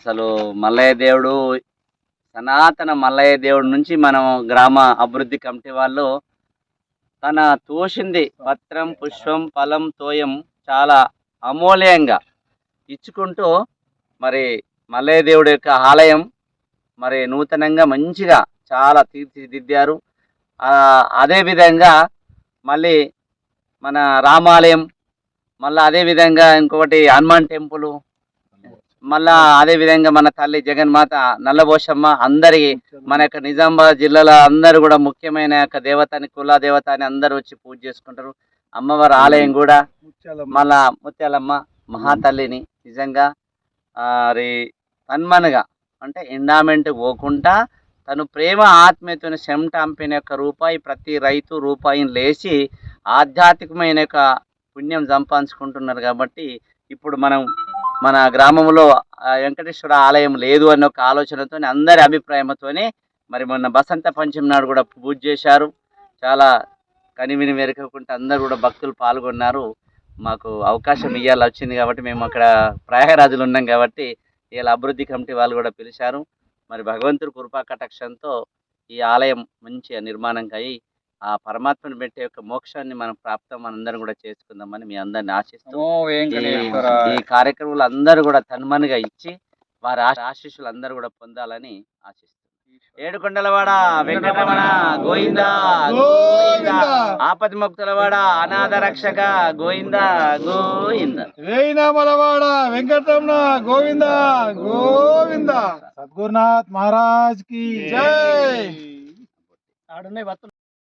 అసలు మల్లయ్య దేవుడు, సనాతన మల్లయ్య దేవుడి నుంచి మనం గ్రామ అభివృద్ధి కమిటీ వాళ్ళు తన తోచింది పత్రం, పుష్పం, ఫలం, తోయం చాలా అమూల్యంగా ఇచ్చుకుంటూ మరి మల్లయ్య దేవుడి యొక్క ఆలయం మరి నూతనంగా మంచిగా చాలా తీర్చిదిద్దారు. అదేవిధంగా మళ్ళీ మన రామాలయం, మళ్ళీ అదేవిధంగా ఇంకొకటి హనుమాన్ టెంపుల్, మళ్ళా అదేవిధంగా మన తల్లి జగన్మాత నల్లబోషమ్మ, అందరికి మన యొక్క నిజామాబాద్ జిల్లాలో అందరూ కూడా ముఖ్యమైన యొక్క దేవతని, కుల దేవత అని అందరూ వచ్చి పూజ చేసుకుంటారు. అమ్మవారి ఆలయం కూడా మళ్ళా ముత్యాలమ్మ మహాతల్లిని నిజంగా మరి తన్మనగా అంటే ఎండామెంట్ పోకుండా తను ప్రేమ ఆత్మీయతను చెమటంపిన యొక్క రూపాయి ప్రతి రైతు రూపాయిని లేచి ఆధ్యాత్మికమైన యొక్క పుణ్యం సంపాదించుకుంటున్నారు. కాబట్టి ఇప్పుడు మనం మన గ్రామంలో వెంకటేశ్వర ఆలయం లేదు అన్న ఒక ఆలోచనతో అందరి అభిప్రాయంతోనే మరి మొన్న బసంత పంచమి నాడు కూడా పూజ చేశారు. చాలా కనివిని మెరకకుండా అందరూ కూడా భక్తులు పాల్గొన్నారు. మాకు అవకాశం ఇవ్వాలి వచ్చింది కాబట్టి మేము అక్కడ ప్రయాగరాజులు ఉన్నాం కాబట్టి ఇలా అభివృద్ధి కమిటీ వాళ్ళు కూడా పిలిచారు. మరి భగవంతుడి కృపా కటాక్షంతో ఈ ఆలయం మంచిగా నిర్మాణంగా అయ్యి ఆ పరమాత్మను పెట్టే యొక్క మోక్షాన్ని మనం ప్రాప్తం మనందరం కూడా చేసుకుందామని మీ అందరిని ఆశిస్తూ ఈ కార్యక్రమాలు అందరూ కూడా తన్మనుగా ఇచ్చి వారి ఆశీస్సులు అందరూ కూడా పొందాలని ఆశిస్తున్నాం. ఏడుకొండలవాడ వెంకటరమణ గోవింద గోవింద, ఆపది ముక్తులవాడ అనాథ రక్షక గోవింద గోవింద, వేయినామలవాడ వెంకటరమణ గోవింద గోవింద, సద్గురునాథ్ మహారాజ్ की जय।